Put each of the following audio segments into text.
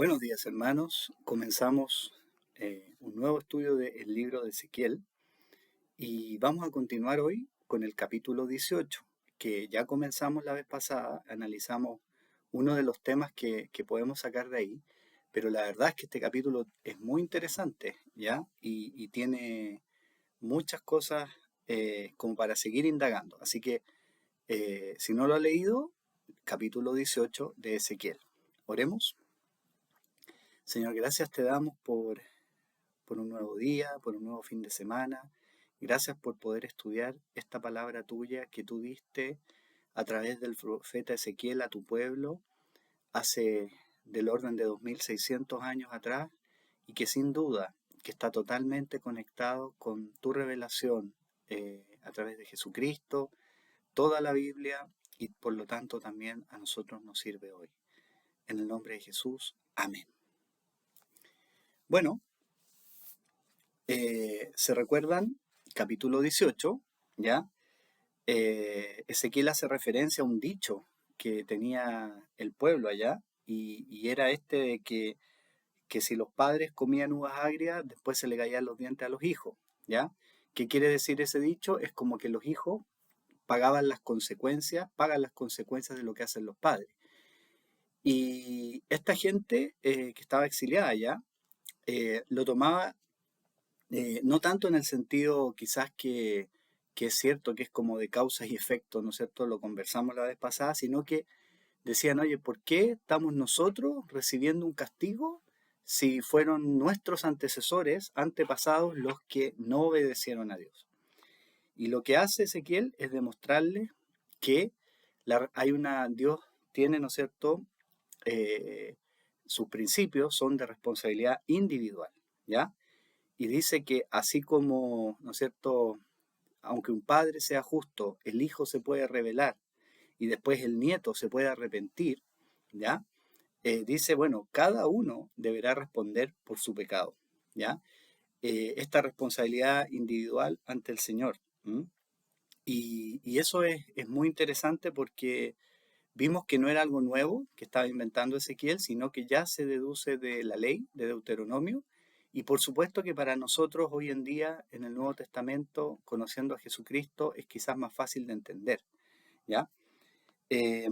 Buenos días, hermanos. Comenzamos un nuevo estudio del libro de Ezequiel y vamos a continuar hoy con el capítulo 18, que ya comenzamos la vez pasada. Analizamos uno de los temas que podemos sacar de ahí, pero la verdad es que este capítulo es muy interesante, ¿ya? Y tiene muchas cosas como para seguir indagando. Así que si no lo ha leído, capítulo 18 de Ezequiel. Oremos. Señor, gracias te damos por un nuevo día, por un nuevo fin de semana. Gracias por poder estudiar esta palabra tuya que tú diste a través del profeta Ezequiel a tu pueblo hace del orden de 2600 años atrás y que sin duda que está totalmente conectado con tu revelación a través de Jesucristo, toda la Biblia y por lo tanto también a nosotros nos sirve hoy. En el nombre de Jesús, amén. Bueno, ¿se recuerdan? Capítulo 18, ¿ya? Ezequiel hace referencia a un dicho que tenía el pueblo allá y era este de que si los padres comían uvas agrias, después se le caían los dientes a los hijos, ¿ya? ¿Qué quiere decir ese dicho? Es como que los hijos pagan las consecuencias de lo que hacen los padres. Y esta gente que estaba exiliada allá, lo tomaba no tanto en el sentido quizás que es cierto que es como de causas y efectos, ¿no es cierto? Lo conversamos la vez pasada, sino que decían, oye, ¿por qué estamos nosotros recibiendo un castigo si fueron nuestros antecesores, antepasados, los que no obedecieron a Dios? Y lo que hace Ezequiel es demostrarle que Dios tiene, ¿no es cierto? Eh, Sus principios son de responsabilidad individual, ¿ya? Y dice que así como, ¿no es cierto?, aunque un padre sea justo, el hijo se puede rebelar y después el nieto se puede arrepentir, ¿ya? Dice, bueno, cada uno deberá responder por su pecado, ¿ya? Esta responsabilidad individual ante el Señor. ¿M? Y eso es muy interesante porque vimos que no era algo nuevo que estaba inventando Ezequiel, sino que ya se deduce de la ley, de Deuteronomio, y por supuesto que para nosotros hoy en día en el Nuevo Testamento, conociendo a Jesucristo, es quizás más fácil de entender, ¿ya? Eh,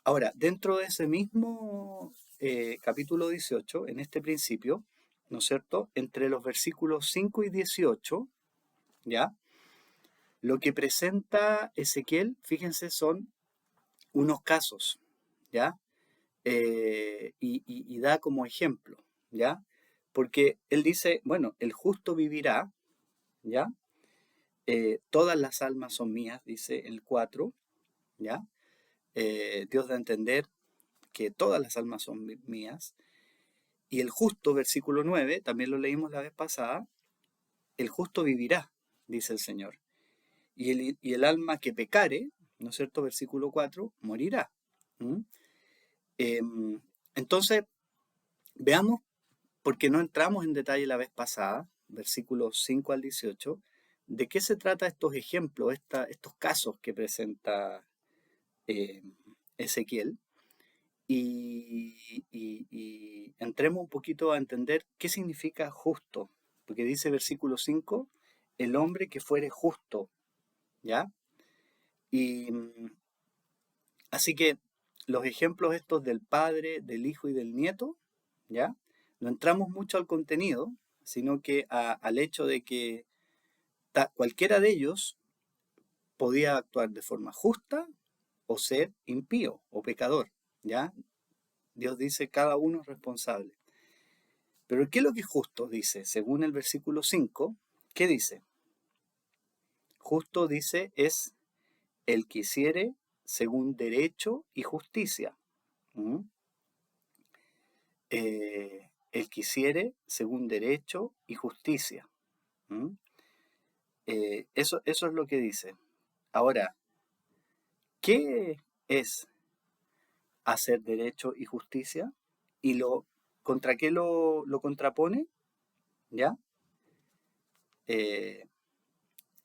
Ahora, dentro de ese mismo capítulo 18, en este principio, ¿no es cierto? Entre los versículos 5 y 18, ¿ya? Lo que presenta Ezequiel, fíjense, son unos casos, ¿ya? Y da como ejemplo, ¿ya? Porque él dice, bueno, el justo vivirá, ¿ya? Todas las almas son mías, dice el 4, ¿ya? Dios da a entender que todas las almas son mías. Y el justo, versículo 9, también lo leímos la vez pasada, el justo vivirá, dice el Señor. Y el alma que pecare, ¿no es cierto? Versículo 4, morirá. ¿Mm? Entonces, veamos, porque no entramos en detalle la vez pasada, versículos 5 al 18, de qué se trata estos ejemplos, estos casos que presenta eh, Ezequiel, y entremos un poquito a entender qué significa justo, porque dice versículo 5, el hombre que fuere justo, ¿ya? Y así que los ejemplos estos del Padre, del Hijo y del Nieto, ¿ya? No entramos mucho al contenido, sino que al hecho de que cualquiera de ellos podía actuar de forma justa o ser impío o pecador, ¿ya? Dios dice cada uno es responsable. Pero ¿qué es lo que es justo? Dice, según el versículo 5, ¿qué dice? Justo dice es el que hiciere según derecho y justicia. ¿Mm? El que hiciere según derecho y justicia. ¿Mm? Eso es lo que dice. Ahora, ¿qué es hacer derecho y justicia? ¿Y contra qué lo contrapone? ¿Ya? Eh,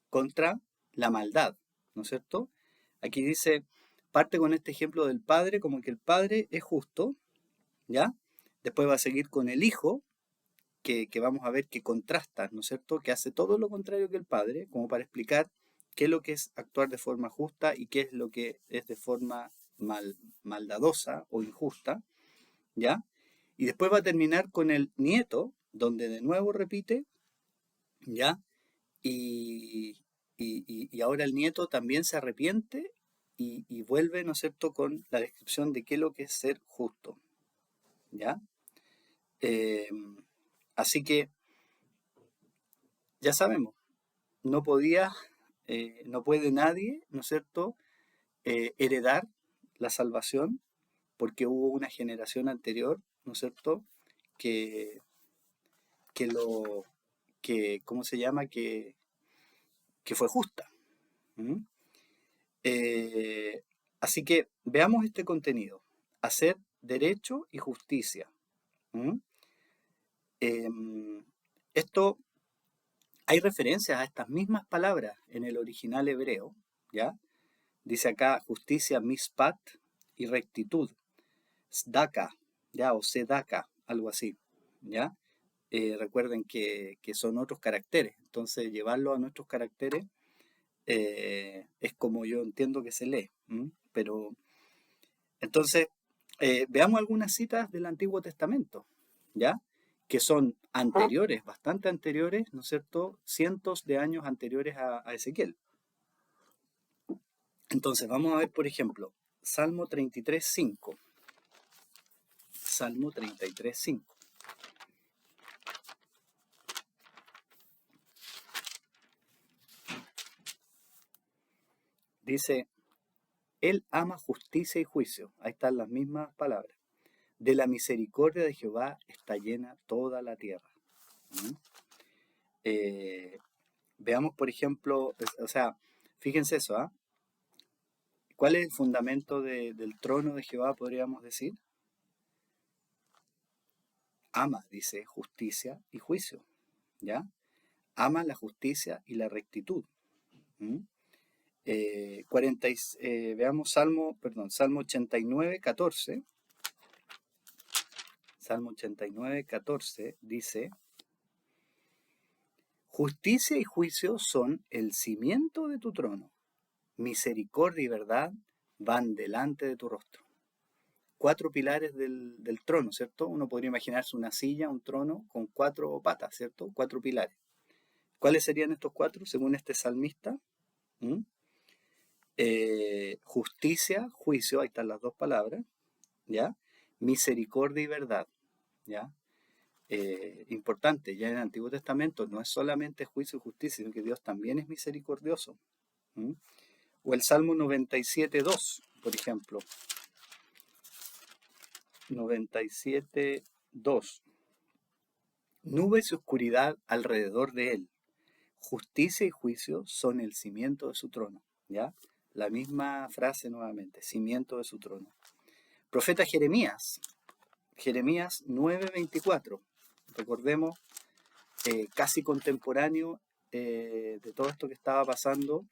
Contra la maldad, ¿no es cierto? Aquí dice, parte con este ejemplo del Padre, como que el Padre es justo, ¿ya? Después va a seguir con el hijo, que vamos a ver que contrasta, ¿no es cierto? Que hace todo lo contrario que el padre, como para explicar qué es lo que es actuar de forma justa y qué es lo que es de forma maldadosa o injusta, ¿ya? Y después va a terminar con el nieto, donde de nuevo repite, ¿ya? Y, y ahora el nieto también se arrepiente y vuelve, ¿no es cierto?, con la descripción de qué es lo que es ser justo, ¿ya? Eh, Así que ya sabemos, no podía, no puede nadie, ¿no es cierto?, heredar la salvación porque hubo una generación anterior, ¿no es cierto?, que, que lo, ¿cómo se llama?, que fue justa. ¿Mm? Eh, Así que veamos este contenido, hacer derecho y justicia. ¿Mm? Esto, hay referencias a estas mismas palabras en el original hebreo, ¿ya? Dice acá justicia, mispat y rectitud, sdaka, ¿ya? O sedaka, algo así, ¿ya? Recuerden que son otros caracteres, entonces llevarlo a nuestros caracteres es como yo entiendo que se lee. Pero entonces, veamos algunas citas del Antiguo Testamento, ¿ya? Que son anteriores, bastante anteriores, ¿no es cierto? Cientos de años anteriores a Ezequiel. Entonces, vamos a ver, por ejemplo, Salmo 33:5. Salmo 33:5. Dice, Él ama justicia y juicio. Ahí están las mismas palabras. De la misericordia de Jehová está llena toda la tierra. ¿Mm? Eh, Veamos, por ejemplo, o sea, fíjense eso, ¿ah? ¿Cuál es el fundamento del trono de Jehová, podríamos decir? Ama, dice, justicia y juicio, ¿ya? Ama la justicia y la rectitud. ¿Mm? Veamos Salmo 89:14. Salmo 89:14 dice, justicia y juicio son el cimiento de tu trono, misericordia y verdad van delante de tu rostro. 4 pilares del trono, ¿cierto? Uno podría imaginarse una silla, un trono con 4 patas, ¿cierto? 4 pilares. ¿Cuáles serían estos 4 según este salmista? ¿Mm? Justicia, juicio, ahí están las dos palabras, ¿ya? Misericordia y verdad, ¿ya? Importante, ya en el Antiguo Testamento no es solamente juicio y justicia, sino que Dios también es misericordioso. ¿Mm? O el Salmo 97:2, por ejemplo. 97:2. Nubes y oscuridad alrededor de él. Justicia y juicio son el cimiento de su trono. ¿Ya? La misma frase nuevamente, cimiento de su trono. Profeta Jeremías. Jeremías 9:24. Recordemos, casi contemporáneo de todo esto que estaba pasando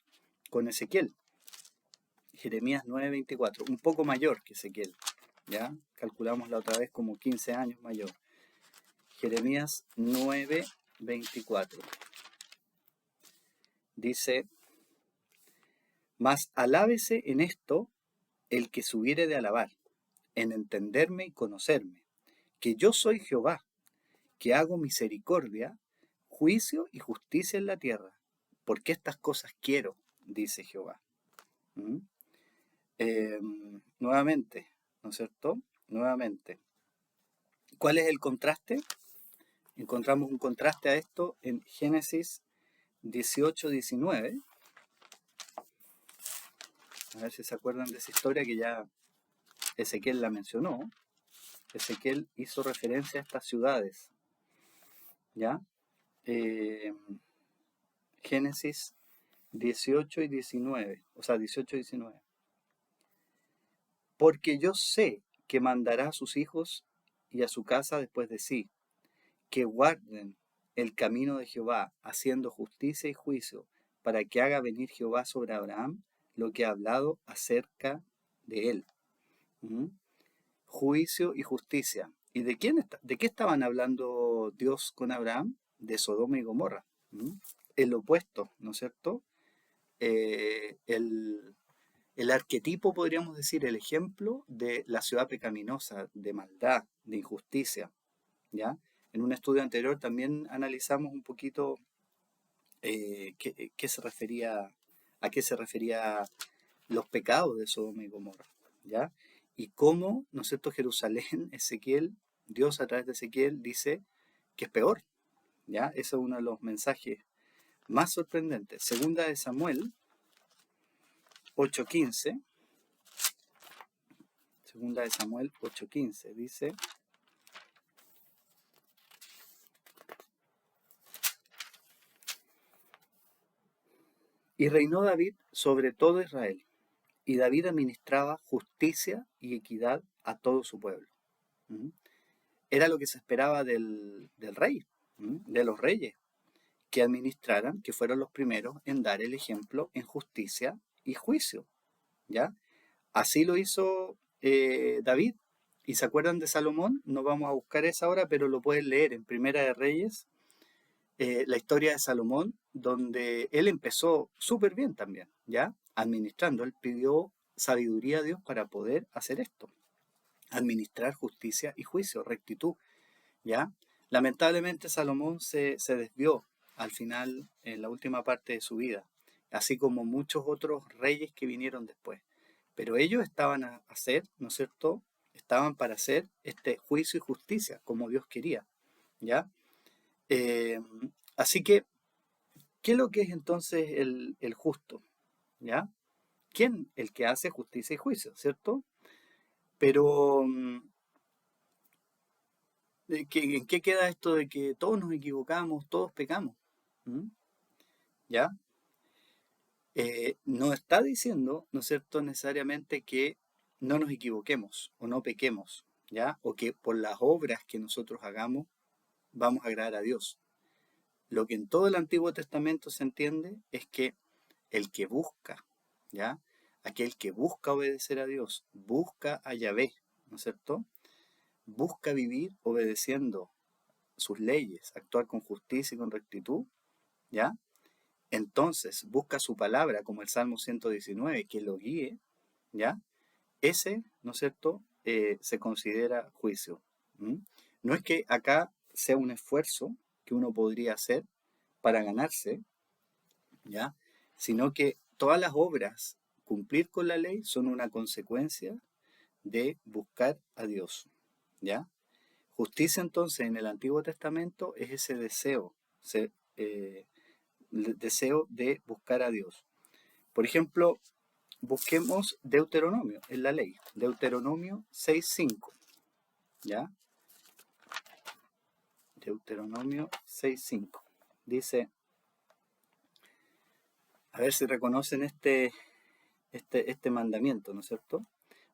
con Ezequiel. Jeremías 9:24, un poco mayor que Ezequiel, ¿ya? Calculamos la otra vez como 15 años mayor. Jeremías 9:24. Dice, mas alábese en esto el que se hubiere de alabar, en entenderme y conocerme, que yo soy Jehová, que hago misericordia, juicio y justicia en la tierra, porque estas cosas quiero, dice Jehová. ¿Mm? Nuevamente, ¿no es cierto? Nuevamente. ¿Cuál es el contraste? Encontramos un contraste a esto en Génesis 18:19. A ver si se acuerdan de esa historia que ya Ezequiel la mencionó. Ezequiel hizo referencia a estas ciudades, ¿ya? Génesis 18:19, o sea, 18:19. Porque yo sé que mandará a sus hijos y a su casa después de sí, que guarden el camino de Jehová, haciendo justicia y juicio, para que haga venir Jehová sobre Abraham lo que ha hablado acerca de él. ¿Mm? Juicio y justicia. de qué estaban hablando Dios con Abraham? De Sodoma y Gomorra. ¿Mm? El opuesto, ¿no es cierto? Eh, el, el arquetipo, podríamos decir, el ejemplo de la ciudad pecaminosa, de maldad, de injusticia, ¿ya? En un estudio anterior también analizamos un poquito qué se refería, a qué se refería los pecados de Sodoma y Gomorra, ¿ya? Y cómo, ¿no es cierto?, Jerusalén, Ezequiel, Dios a través de Ezequiel dice que es peor, ¿ya? Ese es uno de los mensajes más sorprendentes. Segunda de Samuel 8:15, segunda de Samuel 8:15 dice, y reinó David sobre todo Israel, y David administraba justicia y equidad a todo su pueblo. ¿Mm? Era lo que se esperaba del rey, de los reyes, que administraran, que fueron los primeros en dar el ejemplo en justicia y juicio, ¿ya? Así lo hizo David. ¿Y se acuerdan de Salomón? No vamos a buscar esa ahora, pero lo pueden leer en Primera de Reyes, la historia de Salomón, donde él empezó súper bien también, ¿ya? Administrando. Él pidió sabiduría a Dios para poder hacer esto, administrar justicia y juicio, rectitud, ¿ya? Lamentablemente Salomón se desvió al final, en la última parte de su vida, así como muchos otros reyes que vinieron después. Pero ellos estaban a hacer, ¿no es cierto? Estaban para hacer este juicio y justicia como Dios quería, ¿ya? Eh, Así que, ¿qué es lo que es entonces el justo? ¿Ya? ¿Quién? El que hace justicia y juicio, ¿cierto? Pero, ¿en qué queda esto de que todos nos equivocamos, todos pecamos? ¿Mm? ¿Ya? No está diciendo, ¿no es cierto?, necesariamente que no nos equivoquemos o no pequemos, ¿ya? O que por las obras que nosotros hagamos vamos a agradar a Dios. Lo que en todo el Antiguo Testamento se entiende es que el que busca, ¿ya? Aquel que busca obedecer a Dios, busca a Yahvé, ¿no es cierto? Busca vivir obedeciendo sus leyes, actuar con justicia y con rectitud, ¿ya? Entonces busca su palabra, como el Salmo 119, que lo guíe, ¿ya? Ese, ¿no es cierto?, se considera juicio. ¿Mm? No es que acá sea un esfuerzo que uno podría hacer para ganarse, ¿ya? Sino que todas las obras, cumplir con la ley, son una consecuencia de buscar a Dios, ¿ya? Justicia entonces en el Antiguo Testamento es ese deseo, el deseo de buscar a Dios. Por ejemplo, busquemos Deuteronomio en la ley, Deuteronomio 6:5, ¿ya? Deuteronomio 6:5. Dice, a ver si reconocen este mandamiento, ¿no es cierto?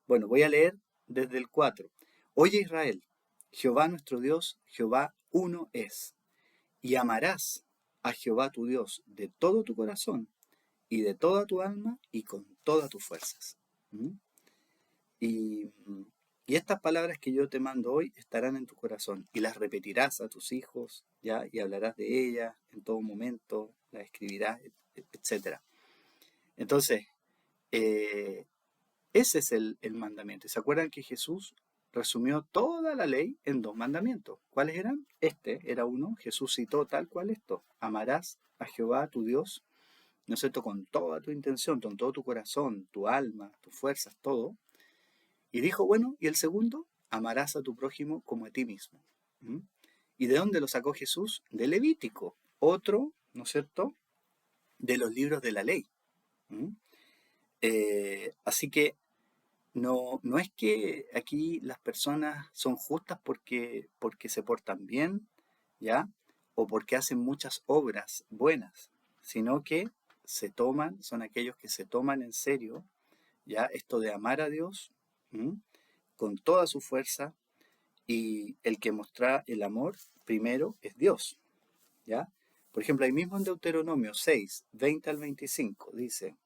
Bueno, voy a leer desde el 4. Oye Israel, Jehová nuestro Dios, Jehová uno es, y amarás a Jehová tu Dios de todo tu corazón y de toda tu alma y con todas tus fuerzas. ¿Mm? Y, y estas palabras que yo te mando hoy estarán en tu corazón y las repetirás a tus hijos, ¿ya? Y hablarás de ellas en todo momento, las escribirás, etc. Entonces, eh, ese es el mandamiento. ¿Se acuerdan que Jesús resumió toda la ley en dos mandamientos? ¿Cuáles eran? Este era uno, Jesús citó tal cual esto. Amarás a Jehová tu Dios, ¿no es cierto?, con toda tu intención, con todo tu corazón, tu alma, tus fuerzas, todo. Y dijo, bueno, ¿y el segundo? Amarás a tu prójimo como a ti mismo. ¿Mm? ¿Y de dónde lo sacó Jesús? De Levítico, otro, ¿no es cierto?, de los libros de la ley. ¿Mm? Así que no es que aquí las personas son justas porque se portan bien, ¿ya? O porque hacen muchas obras buenas, sino que son aquellos que se toman en serio, ¿ya? Esto de amar a Dios, ¿m?, con toda su fuerza, y el que muestra el amor primero es Dios, ¿ya? Por ejemplo, ahí mismo en Deuteronomio 6, 20 al 25, dice,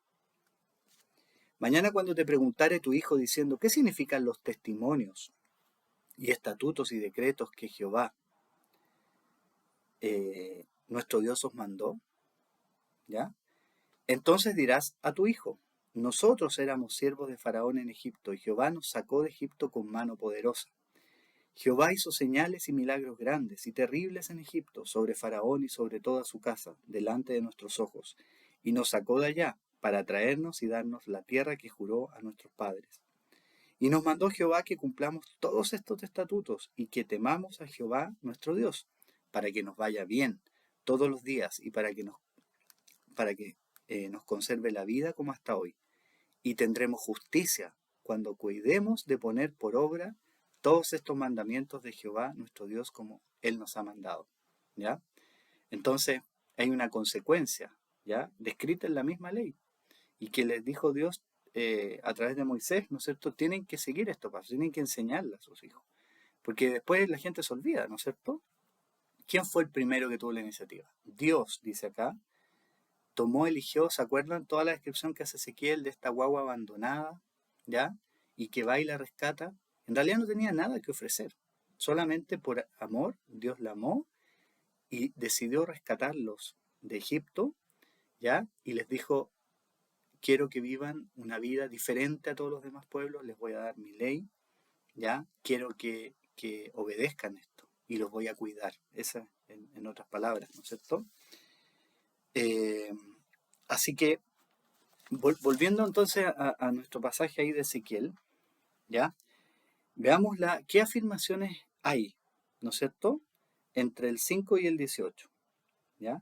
mañana cuando te preguntare tu hijo diciendo, ¿qué significan los testimonios? y estatutos y decretos que Jehová, nuestro Dios, os mandó, ¿ya? Entonces dirás a tu hijo, nosotros éramos siervos de Faraón en Egipto, y Jehová nos sacó de Egipto con mano poderosa. Jehová hizo señales y milagros grandes y terribles en Egipto, sobre Faraón y sobre toda su casa, delante de nuestros ojos, y nos sacó de allá para traernos y darnos la tierra que juró a nuestros padres. Y nos mandó Jehová que cumplamos todos estos estatutos y que temamos a Jehová nuestro Dios, para que nos vaya bien todos los días y para que nos conserve la vida como hasta hoy. Y tendremos justicia cuando cuidemos de poner por obra todos estos mandamientos de Jehová nuestro Dios como Él nos ha mandado. ¿Ya? Entonces hay una consecuencia, ¿ya? Descrita en la misma ley y que les dijo Dios a través de Moisés, ¿no es cierto? Tienen que seguir estos pasos, tienen que enseñarle a sus hijos, porque después la gente se olvida, ¿no es cierto? ¿Quién fue el primero que tuvo la iniciativa? Dios, dice acá, tomó, eligió, ¿se acuerdan toda la descripción que hace Ezequiel de esta guagua abandonada, ¿ya? Y que va y la rescata. En realidad no tenía nada que ofrecer, solamente por amor Dios la amó y decidió rescatarlos de Egipto, ¿ya? Y les dijo, quiero que vivan una vida diferente a todos los demás pueblos, les voy a dar mi ley, ¿ya? Quiero que obedezcan esto y los voy a cuidar. Esa, en otras palabras, ¿no es cierto? Eh, Así que, volviendo entonces a nuestro pasaje ahí de Ezequiel, ¿ya? Veamos qué afirmaciones hay, ¿no es cierto? Entre el 5 y el 18, ¿ya?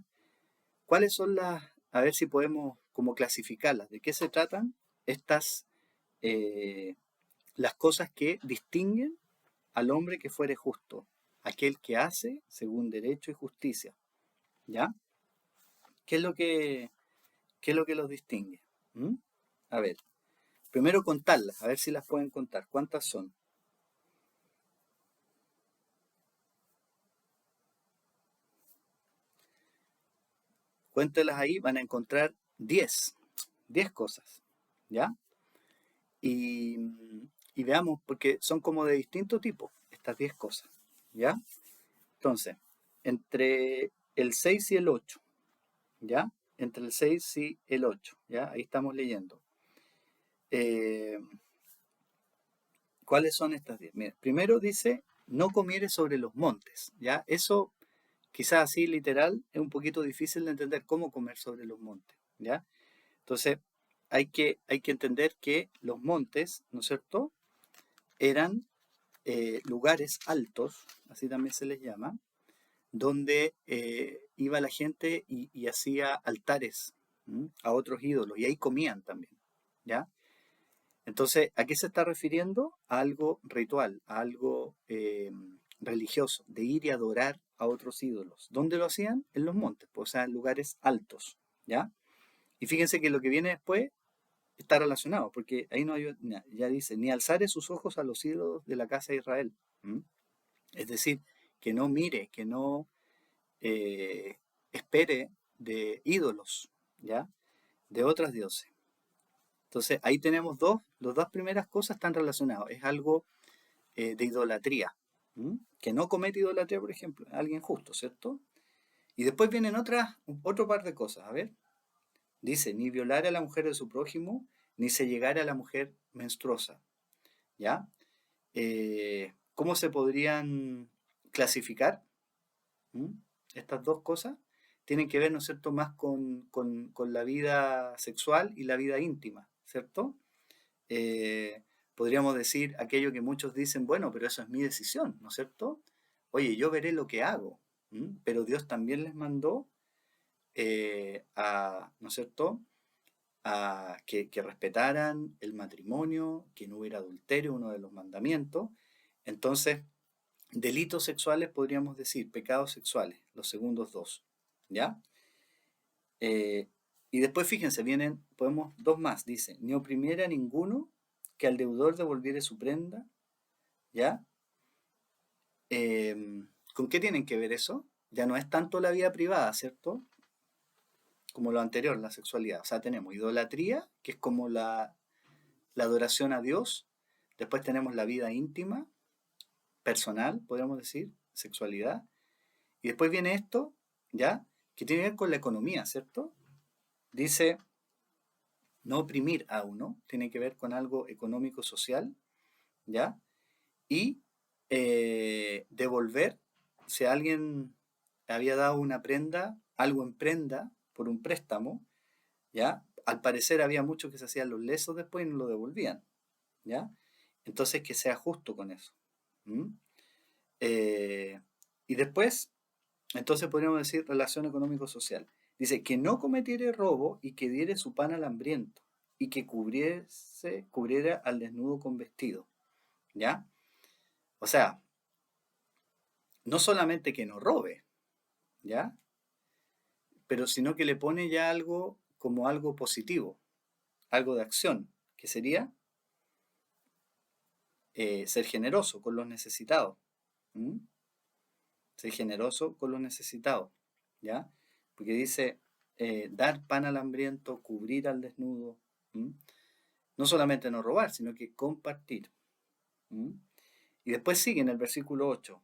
¿Cuáles son a ver si podemos como clasificarlas, de qué se tratan estas, eh, las cosas que distinguen al hombre que fuere justo, aquel que hace según derecho y justicia, ¿ya? ¿Qué es lo que, qué es lo que los distingue? ¿Mm? A ver, primero contarlas, a ver si las pueden contar. ¿Cuántas son? Cuéntelas ahí, van a encontrar 10 cosas, ¿ya? Y, y veamos, porque son como de distinto tipo, estas 10 cosas, ¿ya? Entonces, entre el 6 y el 8, ¿ya? Entre el 6 y el 8, ¿ya? Ahí estamos leyendo. Eh, ¿Cuáles son estas 10? Mira, primero dice, no comieres sobre los montes, ¿ya? Eso, quizás así literal, es un poquito difícil de entender cómo comer sobre los montes, ¿ya? Entonces, hay que entender que los montes, ¿no es cierto?, eran lugares altos, así también se les llama, donde iba la gente y hacía altares, ¿m?, a otros ídolos, y ahí comían también, ¿ya? Entonces, ¿a qué se está refiriendo? A algo ritual, a algo religioso, de ir y adorar a otros ídolos. ¿Dónde lo hacían? En los montes, pues, o sea, en lugares altos, ¿ya? Y fíjense que lo que viene después está relacionado, porque ahí no hay, ya dice, ni alzare sus ojos a los ídolos de la casa de Israel. ¿M? Es decir, que no mire, que no eh, espere de ídolos, ¿ya? De otras dioses. Entonces, ahí tenemos las dos primeras cosas están relacionadas. Es algo de idolatría. ¿M? Que no comete idolatría, por ejemplo, alguien justo, ¿cierto? Y después vienen otro par de cosas. A ver, dice, ni violar a la mujer de su prójimo, ni se llegara a la mujer menstruosa. ¿Ya? ¿Cómo se podrían clasificar? ¿Mm? Estas dos cosas tienen que ver, ¿no es cierto?, más con la vida sexual y la vida íntima, ¿cierto? Eh, Podríamos decir aquello que muchos dicen, bueno, pero eso es mi decisión, ¿no es cierto? Oye, yo veré lo que hago, ¿m? Pero Dios también les mandó ¿no es cierto?, a que respetaran el matrimonio, que no hubiera adulterio, uno de los mandamientos. Entonces, delitos sexuales podríamos decir, pecados sexuales, los segundos dos, ¿ya? Y después fíjense, podemos dos más, dice, ni oprimiera a ninguno que al deudor devolviere su prenda, ¿ya? ¿Con qué tienen que ver eso? Ya no es tanto la vida privada, ¿cierto? Como lo anterior, la sexualidad. O sea, tenemos idolatría, que es como la adoración a Dios. Después tenemos la vida íntima, personal, podríamos decir, sexualidad. Y después viene esto, ¿ya? Que tiene que ver con la economía, ¿cierto? Dice, no oprimir a uno, tiene que ver con algo económico-social, ¿ya? Y devolver, si alguien había dado una prenda, algo en prenda por un préstamo, ¿ya? Al parecer había muchos que se hacían los lesos después y no lo devolvían, ¿ya? Entonces que sea justo con eso. ¿M? Eh, y después, entonces podríamos decir relación económico-social. Dice que no cometiere robo y que diere su pan al hambriento y que cubriera al desnudo con vestido, ¿ya? O sea, no solamente que no robe, ¿ya? Pero sino que le pone ya algo como algo positivo, algo de acción, que sería ser generoso con los necesitados. ¿M? Ser generoso con los necesitados, ¿ya? Porque dice dar pan al hambriento, cubrir al desnudo. ¿M? No solamente no robar, sino que compartir. ¿M? Y después sigue en el versículo 8,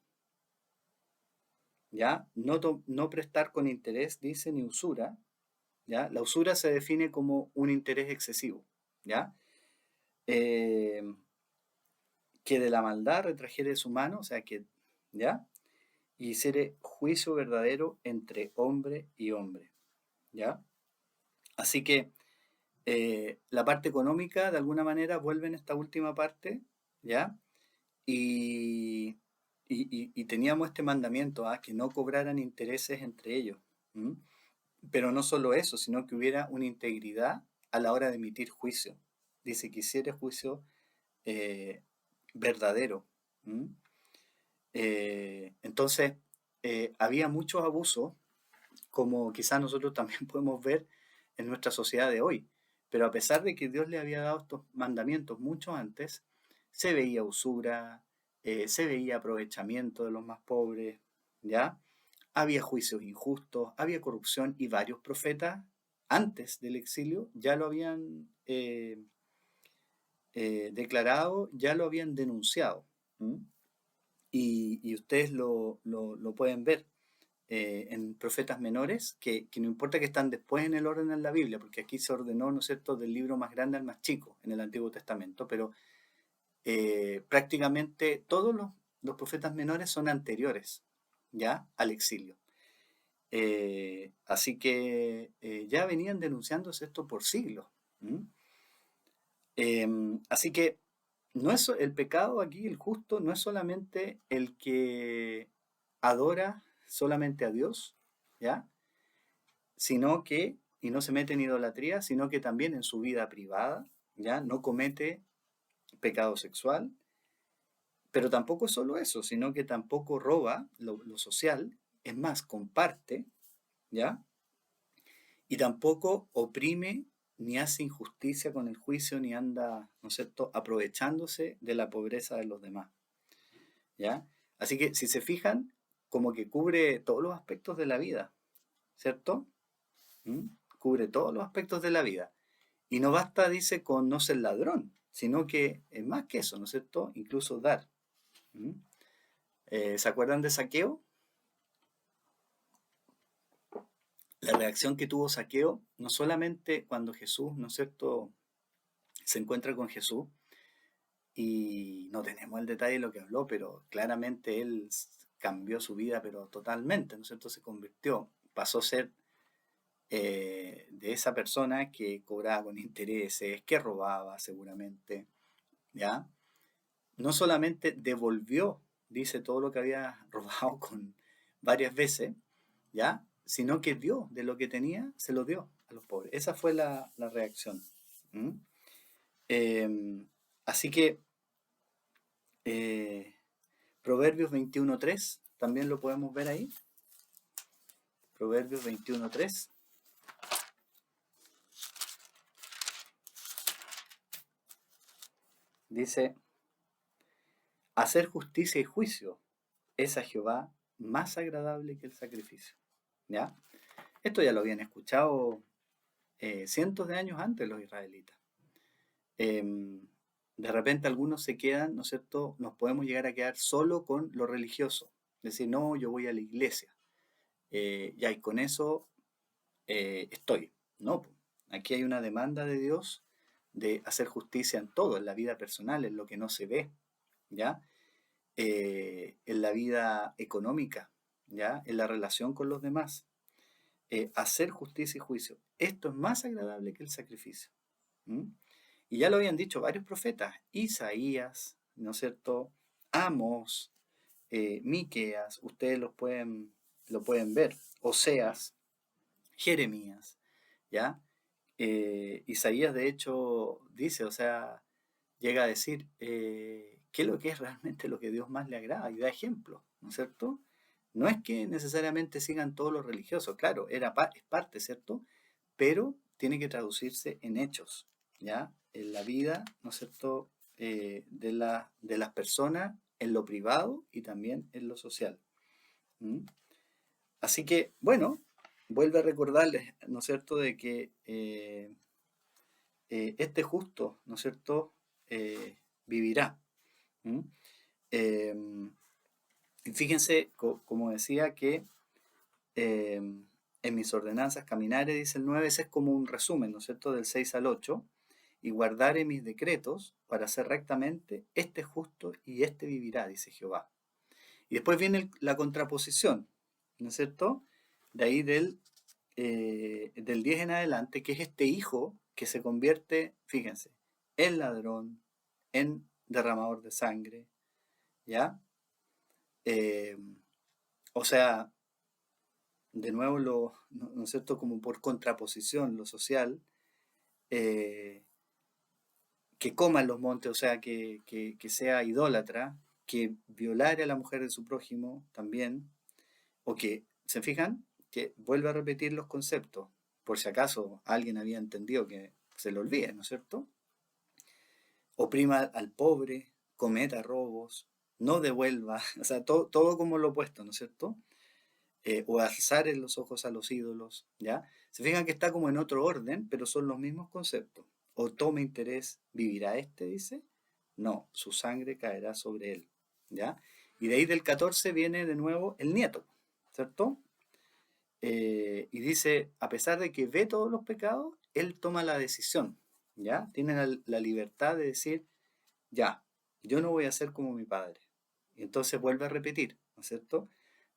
¿ya? No prestar con interés, dice, ni usura, ¿ya? La usura se define como un interés excesivo, ¿ya? Eh, que de la maldad retrajere su mano, o sea que, ¿ya? Y hiciere juicio verdadero entre hombre y hombre, ¿ya? Así que la parte económica, de alguna manera, vuelve en esta última parte, ¿ya? Y, y teníamos este mandamiento, ¿ah? Que no cobraran intereses entre ellos. ¿M? Pero no solo eso, sino que hubiera una integridad a la hora de emitir juicio. Dice que hiciera juicio eh, verdadero. ¿M? Entonces, había muchos abusos, como quizás nosotros también podemos ver en nuestra sociedad de hoy. Pero a pesar de que Dios le había dado estos mandamientos mucho antes, se veía usura, se veía aprovechamiento de los más pobres, ¿ya? Había juicios injustos, había corrupción y varios profetas antes del exilio ya lo habían declarado, ya lo habían denunciado. ¿M? Y ustedes lo pueden ver en profetas menores, que no importa que están después en el orden en la Biblia, porque aquí se ordenó, ¿no es cierto?, del libro más grande al más chico en el Antiguo Testamento, pero prácticamente todos los profetas menores son anteriores ya al exilio. Así que ya venían denunciándose esto por siglos. ¿M? Así que no es el pecado aquí, el justo, no es solamente el que adora solamente a Dios, ¿ya? Sino que, y no se mete en idolatría, sino que también en su vida privada, ¿ya? No comete pecado sexual, pero tampoco es solo eso, sino que tampoco roba lo social, es más, comparte, ¿ya? Y tampoco oprime ni hace injusticia con el juicio, ni anda, ¿no es cierto?, aprovechándose de la pobreza de los demás, ¿ya? Así que si se fijan, como que cubre todos los aspectos de la vida, ¿cierto? ¿Mm? Cubre todos los aspectos de la vida. Y no basta, dice, con no ser ladrón, sino que es más que eso, ¿no es cierto? Incluso dar. ¿Mm? ¿Se acuerdan de Saqueo? La reacción que tuvo Saqueo, no solamente cuando Jesús, ¿no es cierto?, se encuentra con Jesús, y no tenemos el detalle de lo que habló, pero claramente él cambió su vida, pero totalmente, ¿no es cierto? Se convirtió, pasó a ser de esa persona que cobraba con intereses, que robaba seguramente, ¿ya? No solamente devolvió, dice, todo lo que había robado con varias veces, ¿ya? Sino que dio de lo que tenía, se lo dio a los pobres. Esa fue la reacción. ¿M? Así que eh, Proverbios 21.3, también lo podemos ver ahí. Proverbios 21.3 dice, hacer justicia y juicio es a Jehová más agradable que el sacrificio. ¿Ya? Esto ya lo habían escuchado cientos de años antes los israelitas. Em, de repente algunos se quedan, ¿no es cierto? Nos podemos llegar a quedar solo con lo religioso. Decir, no, yo voy a la iglesia. Ya, y con eso estoy. No, po. Aquí hay una demanda de Dios de hacer justicia en todo, en la vida personal, en lo que no se ve, ¿ya? En la vida económica, ¿ya? En la relación con los demás. Hacer justicia y juicio. Esto es más agradable que el sacrificio. ¿M? Y ya lo habían dicho varios profetas, Isaías, ¿no es cierto? Amós, Miqueas, ustedes lo pueden ver, Oseas, Jeremías, ¿ya? Isaías de hecho dice, o sea, llega a decir qué es lo que es realmente lo que Dios más le agrada y da ejemplo, ¿no es cierto? No es que necesariamente sigan todos los religiosos, claro, es parte, ¿cierto? Pero tiene que traducirse en hechos, ¿ya? En la vida, ¿no es cierto? De las personas, en lo privado y también en lo social. ¿M? Así que, bueno, vuelve a recordarles, ¿no es cierto?, de que este justo, ¿no es cierto?, vivirá. ¿M? Eh, y fíjense, como decía, que eh, en mis ordenanzas caminaré, dice el 9, ese es como un resumen, ¿no es cierto?, del 6 al 8, y guardaré mis decretos para hacer rectamente, este es justo y este vivirá, dice Jehová. Y después viene la contraposición, ¿no es cierto?, de ahí del 10 en adelante, que es este hijo que se convierte, fíjense, en ladrón, en derramador de sangre, ¿ya? Eh, o sea, de nuevo, ¿no es cierto?, como por contraposición, lo social, eh, que coma en los montes, o sea, que sea idólatra, que violara a la mujer de su prójimo también, o que, ¿se fijan? Que vuelve a repetir los conceptos, por si acaso alguien había entendido que se lo olvide, ¿no es cierto? Oprima al pobre, cometa robos, no devuelva, o sea, todo como lo opuesto, ¿no es cierto? O alzar en los ojos a los ídolos, ¿ya? Se fijan que está como en otro orden, pero son los mismos conceptos. O tome interés, ¿vivirá este? Dice. No, su sangre caerá sobre él, ¿ya? Y de ahí del 14 viene de nuevo el nieto, ¿cierto? Y dice, a pesar de que ve todos los pecados, él toma la decisión, ¿ya? Tiene la libertad de decir, ya, yo no voy a ser como mi padre. Y entonces vuelve a repetir, ¿no es cierto?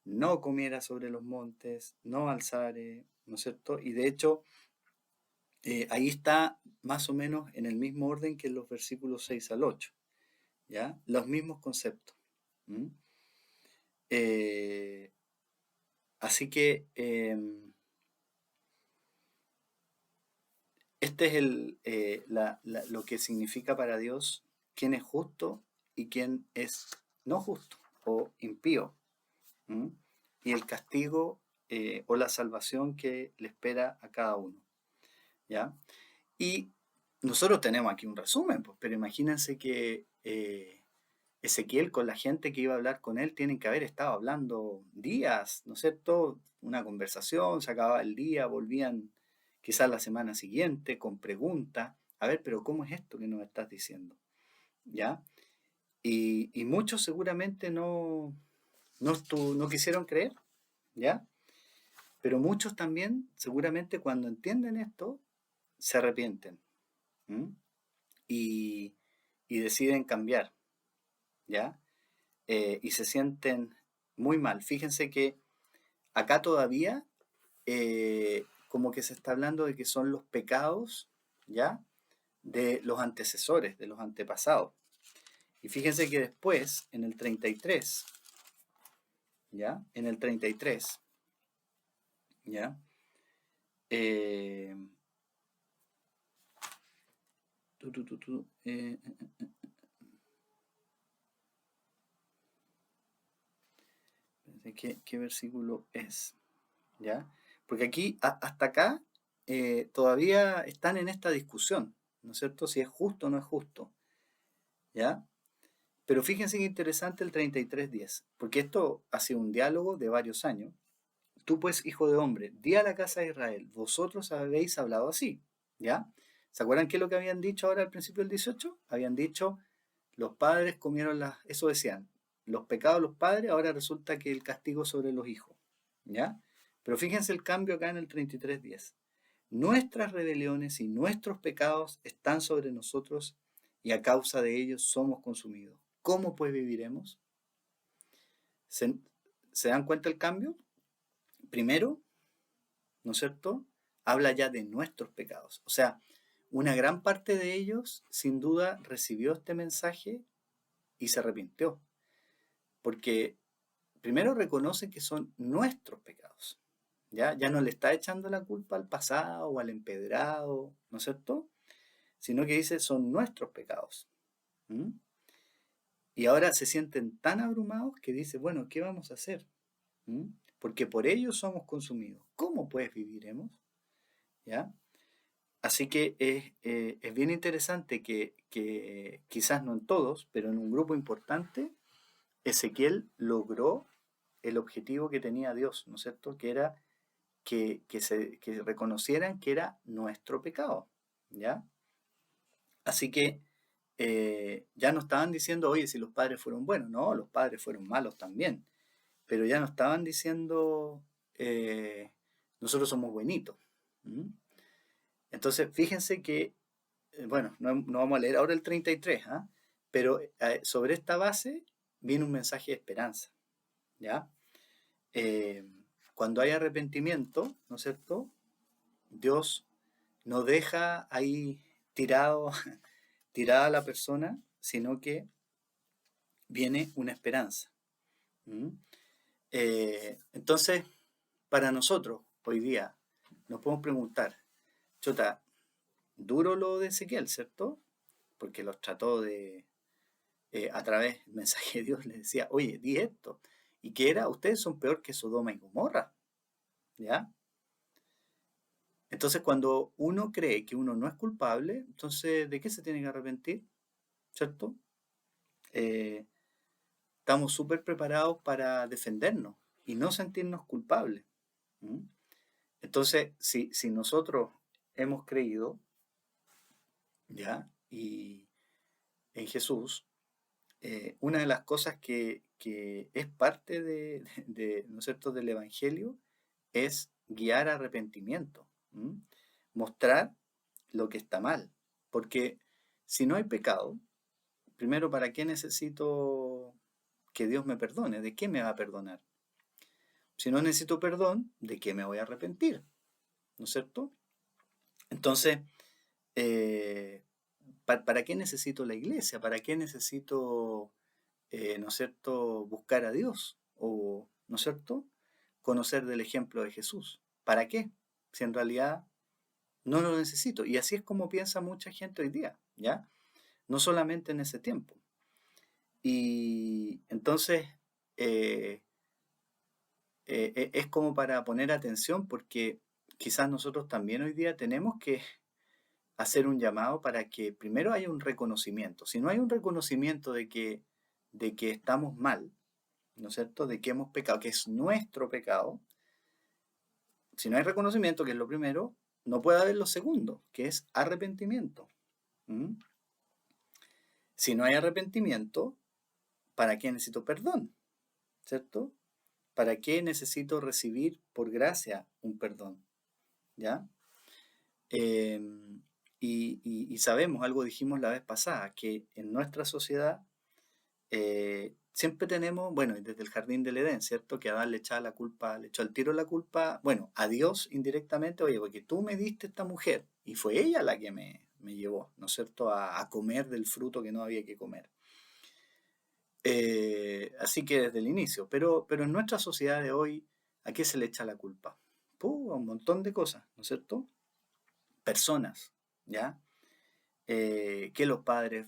No comiera sobre los montes, no alzare, ¿no es cierto? Y de hecho, ahí está más o menos en el mismo orden que en los versículos 6 al 8, ¿ya? Los mismos conceptos. ¿M? Eh, así que este es lo que significa para Dios quién es justo y quién es no justo o impío. ¿M? Y el castigo o la salvación que le espera a cada uno, ¿ya? Y nosotros tenemos aquí un resumen, pues, pero imagínense que Ezequiel con la gente que iba a hablar con él tienen que haber estado hablando días, ¿no es cierto? Una conversación, se acababa el día, volvían quizás la semana siguiente con preguntas. A ver, pero ¿cómo es esto que nos estás diciendo? ¿Ya? Y muchos seguramente no quisieron creer, ¿ya? Pero muchos también, seguramente cuando entienden esto, se arrepienten. ¿M? Y, y deciden cambiar, ¿ya? Y se sienten muy mal. Fíjense que acá todavía como que se está hablando de que son los pecados, ¿ya? De los antecesores, de los antepasados. Y fíjense que después, en el 33, ¿ya? En el 33, ¿ya? Eh, tu, tu, tu, tu, ¿qué versículo es? ¿Ya? Porque aquí, hasta acá, todavía están en esta discusión, ¿no es cierto? Si es justo o no es justo, ¿ya? Pero fíjense qué interesante el 33:10, porque esto ha sido un diálogo de varios años. Tú pues, hijo de hombre, di a la casa de Israel, vosotros habéis hablado así, ¿ya? ¿Se acuerdan qué es lo que habían dicho ahora al principio del 18? Habían dicho, los padres comieron eso decían, los pecados de los padres, ahora resulta que el castigo sobre los hijos, ¿ya? Pero fíjense el cambio acá en el 33:10. Nuestras rebeliones y nuestros pecados están sobre nosotros y a causa de ellos somos consumidos. ¿Cómo pues viviremos? ¿Se, se dan cuenta el cambio? Primero, ¿no es cierto? Habla ya de nuestros pecados. O sea, una gran parte de ellos sin duda recibió este mensaje y se arrepintió. Porque primero reconoce que son nuestros pecados. Ya no le está echando la culpa al pasado o al empedrado, ¿no es cierto? Sino que dice son nuestros pecados. ¿Mm? Y ahora se sienten tan abrumados que dice, bueno, ¿qué vamos a hacer? ¿Mm? Porque por ellos somos consumidos. ¿Cómo pues viviremos? ¿Ya? Así que es bien interesante que quizás no en todos, pero en un grupo importante, Ezequiel logró el objetivo que tenía Dios, ¿no es cierto? Que era que reconocieran que era nuestro pecado, ¿ya? Así que ya no estaban diciendo, oye, si los padres fueron buenos, no, los padres fueron malos también, pero ya no estaban diciendo, eh, nosotros somos buenitos. ¿Mm? Entonces, fíjense que, bueno, no vamos a leer ahora el 33, ¿ah? Pero sobre esta base viene un mensaje de esperanza, ¿ya? Eh, Cuando hay arrepentimiento, ¿no es cierto? Dios no deja ahí tirado, tirada a la persona, sino que viene una esperanza. ¿Mm? Entonces, para nosotros, hoy día, nos podemos preguntar, Chota, duro lo de Ezequiel, ¿cierto? Porque los trató de, a través del mensaje de Dios, les decía, oye, di esto. ¿Y qué era? Ustedes son peor que Sodoma y Gomorra, ¿ya? Entonces, cuando uno cree que uno no es culpable, entonces, ¿de qué se tiene que arrepentir? ¿Cierto? Eh, Estamos súper preparados para defendernos y no sentirnos culpables. ¿Mm? Entonces, si nosotros hemos creído, ¿ya? Y en Jesús, una de las cosas que es parte ¿no es cierto?, del Evangelio es guiar a arrepentimiento, ¿m? Mostrar lo que está mal. Porque si no hay pecado, primero, ¿para qué necesito que Dios me perdone? ¿De qué me va a perdonar? Si no necesito perdón, ¿de qué me voy a arrepentir? ¿No es cierto? Entonces, eh, ¿para qué necesito la iglesia? ¿Para qué necesito, ¿no es cierto?, buscar a Dios? O, ¿no es cierto?, conocer del ejemplo de Jesús. ¿Para qué? Si en realidad no lo necesito. Y así es como piensa mucha gente hoy día, ¿ya? No solamente en ese tiempo. Y entonces, eh, es como para poner atención porque quizás nosotros también hoy día tenemos que hacer un llamado para que primero haya un reconocimiento. Si no hay un reconocimiento de que estamos mal, ¿no es cierto? De que hemos pecado, que es nuestro pecado. Si no hay reconocimiento, que es lo primero, no puede haber lo segundo, que es arrepentimiento. ¿Mm? Si no hay arrepentimiento, ¿para qué necesito perdón? ¿Cierto? ¿Para qué necesito recibir por gracia un perdón? ¿Ya? Eh, y sabemos, algo dijimos la vez pasada, que en nuestra sociedad siempre tenemos, bueno, desde el jardín del Edén, ¿cierto? Que Adán le echaba la culpa, le echó al tiro la culpa, bueno, a Dios indirectamente, oye, porque tú me diste esta mujer y fue ella la que me llevó, ¿no es cierto?, a comer del fruto que no había que comer. Así que desde el inicio, pero en nuestra sociedad de hoy, ¿a qué se le echa la culpa? A un montón de cosas, ¿no es cierto? Personas, ¿ya? Que los padres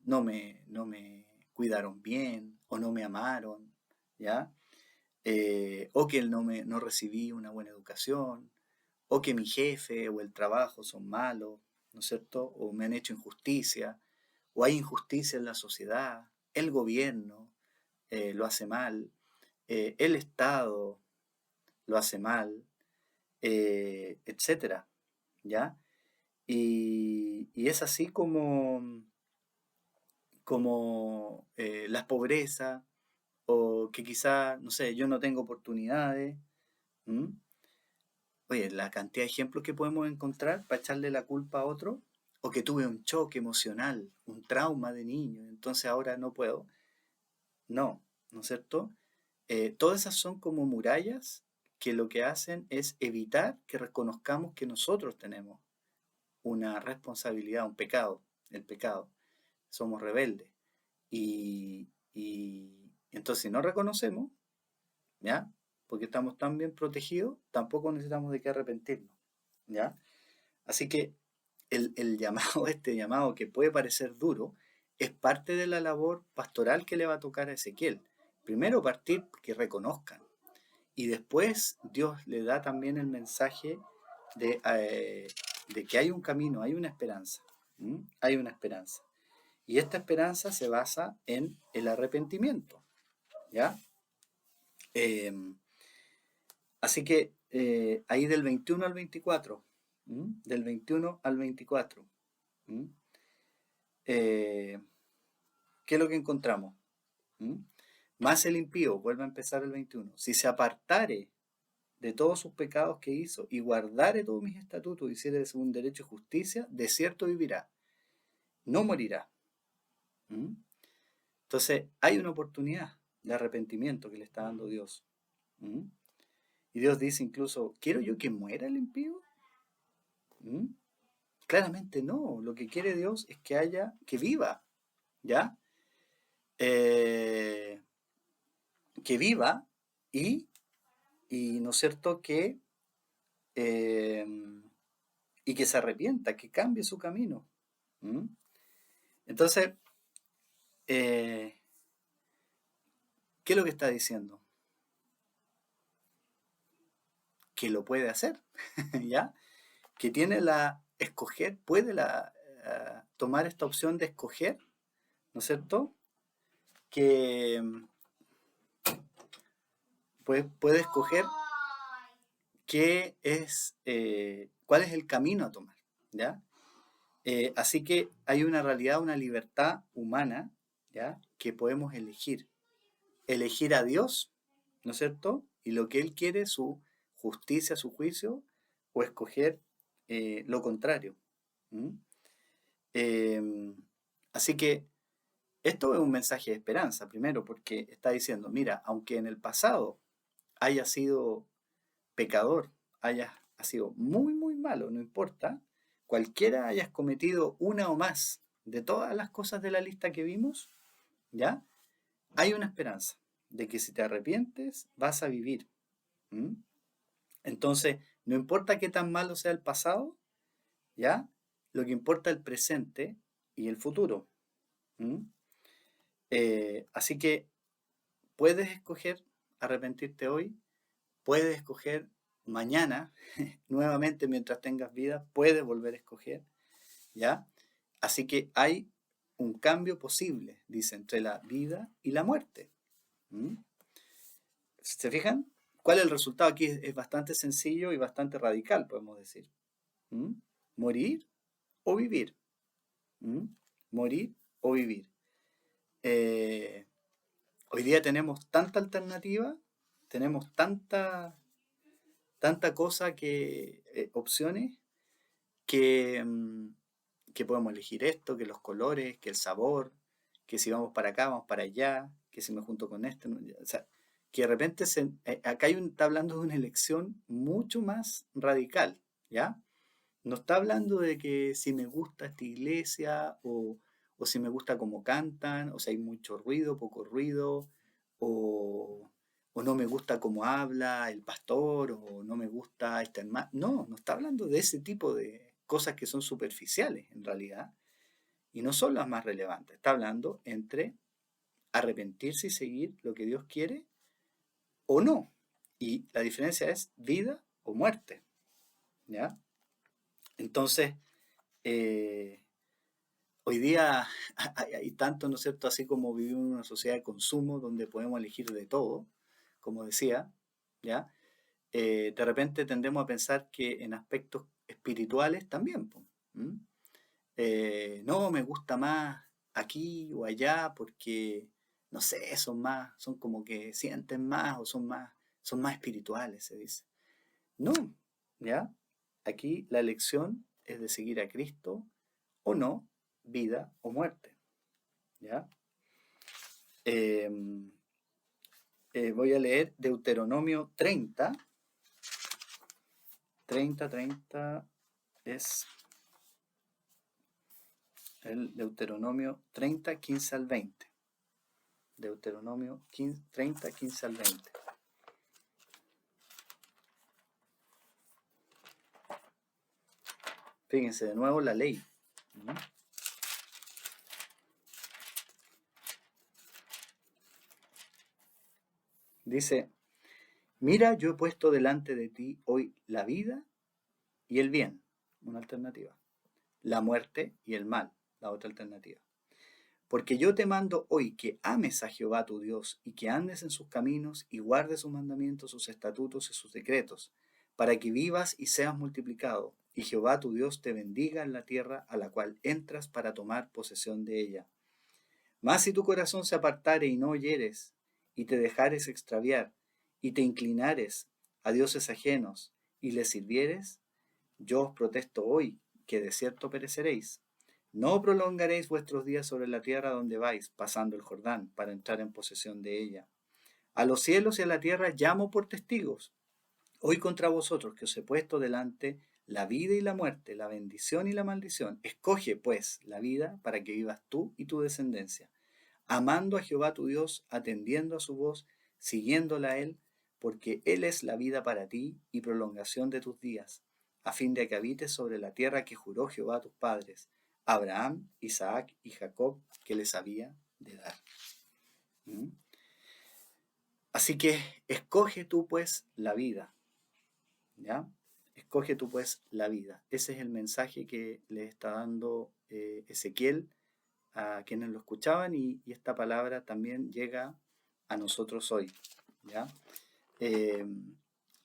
no me cuidaron bien o no me amaron, ¿ya? O que no recibí una buena educación, o que mi jefe o el trabajo son malos, ¿no es cierto? O me han hecho injusticia, o hay injusticia en la sociedad, el gobierno lo hace mal, el Estado lo hace mal, etcétera, ¿ya? Y es así como las pobrezas, o que quizá, no sé, yo no tengo oportunidades. ¿M? Oye, la cantidad de ejemplos que podemos encontrar para echarle la culpa a otro, o que tuve un choque emocional, un trauma de niño, entonces ahora no puedo. No, ¿no es cierto? Todas esas son como murallas que lo que hacen es evitar que reconozcamos que nosotros tenemos una responsabilidad, un pecado, el pecado. Somos rebeldes. Y entonces si no reconocemos, ¿ya? Porque estamos tan bien protegidos, tampoco necesitamos de qué arrepentirnos, ¿ya? Así que el llamado, este llamado que puede parecer duro, es parte de la labor pastoral que le va a tocar a Ezequiel. Primero partir que reconozcan, y después Dios le da también el mensaje de que hay un camino, hay una esperanza. ¿M? Hay una esperanza. Y esta esperanza se basa en el arrepentimiento, ¿ya? Eh, Así que ahí del 21 al 24, del 21 al 24, ¿m? Eh, ¿Qué es lo que encontramos? ¿M? Más el impío, vuelve a empezar el 21, si se apartare de todos sus pecados que hizo y guardare todos mis estatutos y hiciere según derecho y justicia, de cierto vivirá, no morirá. ¿M? Entonces hay una oportunidad de arrepentimiento que le está dando Dios. ¿M? Y Dios dice incluso, ¿quiero yo que muera el impío? ¿M? Claramente no, lo que quiere Dios es que haya, que viva, ¿ya? Eh, que viva y, y ¿no es cierto? Eh, y que se arrepienta, que cambie su camino. ¿M? Entonces, eh, ¿qué es lo que está diciendo? Que lo puede hacer, ¿ya? Que tiene puede tomar esta opción de escoger, ¿no es cierto? Que puede escoger cuál es el camino a tomar, ¿ya? Así que hay una realidad, una libertad humana, ¿ya? Que podemos elegir. Elegir a Dios, ¿no es cierto? Y lo que Él quiere, su justicia, su juicio, o escoger lo contrario. ¿M? Eh, Así que esto es un mensaje de esperanza, primero, porque está diciendo, mira, aunque en el pasado haya sido pecador, ha sido muy, muy malo, no importa, cualquiera hayas cometido una o más de todas las cosas de la lista que vimos, ¿ya? Hay una esperanza de que si te arrepientes vas a vivir. ¿M? Entonces, no importa qué tan malo sea el pasado, ¿ya? Lo que importa es el presente y el futuro. ¿M? Así que puedes escoger arrepentirte hoy, puedes escoger mañana, nuevamente mientras tengas vida, puedes volver a escoger, ¿ya? Así que hay un cambio posible, dice, entre la vida y la muerte. ¿Mm? ¿Se fijan? ¿Cuál es el resultado? Aquí es bastante sencillo y bastante radical, podemos decir. ¿Mm? Morir o vivir. ¿Mm? Morir o vivir. Eh, Hoy día tenemos tanta alternativa, tenemos tanta cosa opciones que podemos elegir esto, que los colores, que el sabor, que si vamos para acá, vamos para allá, que si me junto con esto, no, o sea, que de repente acá está hablando de una elección mucho más radical, ¿ya? No está hablando de que si me gusta esta iglesia o si me gusta cómo cantan, o si hay mucho ruido, poco ruido, o, o no me gusta cómo habla el pastor, o no me gusta esta hermana. No, no está hablando de ese tipo de cosas que son superficiales en realidad y no son las más relevantes. Está hablando entre arrepentirse y seguir lo que Dios quiere o no. Y la diferencia es vida o muerte, ¿ya? Entonces, eh, hoy día hay tanto, ¿no es cierto?, así como vivimos en una sociedad de consumo donde podemos elegir de todo, como decía, ¿ya? De repente tendemos a pensar que en aspectos espirituales también, po. ¿Mm? No, me gusta más aquí o allá porque, no sé, son como que sienten más o son más espirituales, se dice. No, ¿ya? Aquí la elección es de seguir a Cristo o no, vida o muerte, ¿ya? Em, Voy a leer Deuteronomio 30. 30 es el Deuteronomio 30 15 al 20. Deuteronomio 30, 15 al 20. Fíjense de nuevo la ley. ¿Mm? Dice, mira, yo he puesto delante de ti hoy la vida y el bien, una alternativa. La muerte y el mal, la otra alternativa. Porque yo te mando hoy que ames a Jehová tu Dios y que andes en sus caminos y guardes sus mandamientos, sus estatutos y sus decretos, para que vivas y seas multiplicado, y Jehová tu Dios te bendiga en la tierra a la cual entras para tomar posesión de ella. Mas si tu corazón se apartare y no oyeres, y te dejares extraviar, y te inclinares a dioses ajenos, y les sirvieres, yo os protesto hoy que de cierto pereceréis. No prolongaréis vuestros días sobre la tierra donde vais, pasando el Jordán, para entrar en posesión de ella. A los cielos y a la tierra llamo por testigos, hoy contra vosotros que os he puesto delante la vida y la muerte, la bendición y la maldición. Escoge, pues, la vida para que vivas tú y tu descendencia, amando a Jehová tu Dios, atendiendo a su voz, siguiéndola a Él, porque Él es la vida para ti y prolongación de tus días, a fin de que habites sobre la tierra que juró Jehová a tus padres, Abraham, Isaac y Jacob, que les había de dar. ¿Mm? Así que escoge tú pues la vida, ¿ya? Escoge tú pues la vida. Ese es el mensaje que le está dando Ezequiel a quienes lo escuchaban y esta palabra también llega a nosotros hoy, ¿ya? Eh,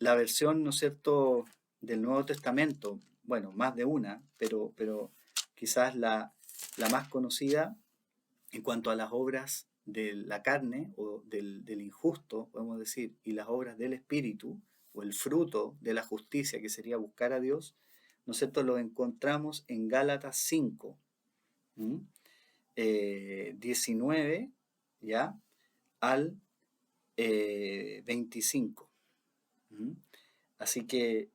la versión, ¿no es cierto?, del Nuevo Testamento, bueno, más de una, pero quizás la más conocida en cuanto a las obras de la carne o del injusto, podemos decir, y las obras del Espíritu, o el fruto de la justicia, que sería buscar a Dios, ¿no es cierto?, lo encontramos en Gálatas 5, ¿m? 19, ¿ya?, al 25. ¿Mm? Así que,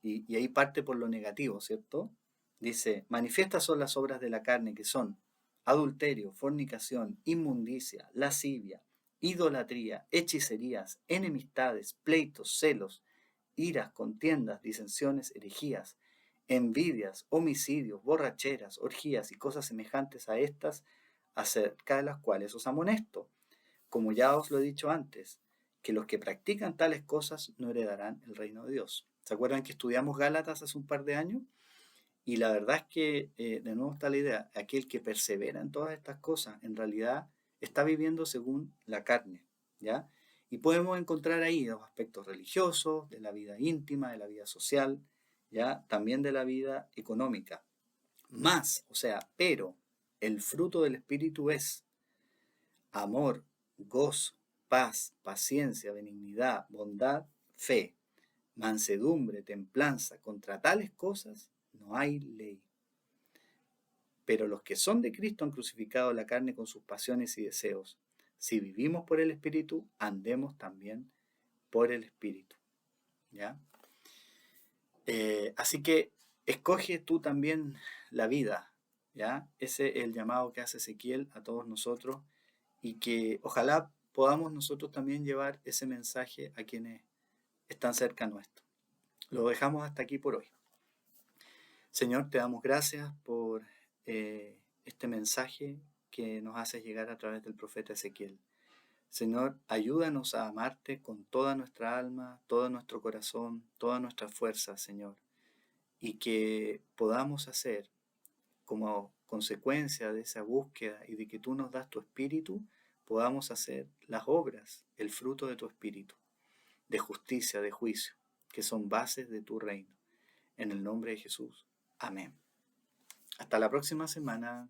y ahí parte por lo negativo, ¿cierto? Dice, manifiestas son las obras de la carne que son adulterio, fornicación, inmundicia, lascivia, idolatría, hechicerías, enemistades, pleitos, celos, iras, contiendas, disensiones, herejías, envidias, homicidios, borracheras, orgías y cosas semejantes a estas, acerca de las cuales os amonesto, como ya os lo he dicho antes, que los que practican tales cosas no heredarán el reino de Dios. ¿Se acuerdan que estudiamos Gálatas hace un par de años? Y la verdad es que, de nuevo está la idea, aquel que persevera en todas estas cosas, en realidad está viviendo según la carne, ¿ya? Y podemos encontrar ahí los aspectos religiosos, de la vida íntima, de la vida social, ¿ya? También de la vida económica. Más, o sea, pero el fruto del Espíritu es amor, gozo, paz, paciencia, benignidad, bondad, fe, mansedumbre, templanza. Contra tales cosas no hay ley. Pero los que son de Cristo han crucificado la carne con sus pasiones y deseos. Si vivimos por el Espíritu, andemos también por el Espíritu. ¿Ya? Así que escoge tú también la vida. ¿Ya? Ese es el llamado que hace Ezequiel a todos nosotros y que ojalá podamos nosotros también llevar ese mensaje a quienes están cerca nuestro. Lo dejamos hasta aquí por hoy. Señor, te damos gracias por este mensaje que nos haces llegar a través del profeta Ezequiel. Señor, ayúdanos a amarte con toda nuestra alma, todo nuestro corazón, toda nuestra fuerza, Señor, y que podamos hacer como consecuencia de esa búsqueda y de que tú nos das tu espíritu, podamos hacer las obras, el fruto de tu espíritu, de justicia, de juicio, que son bases de tu reino. En el nombre de Jesús. Amén. Hasta la próxima semana.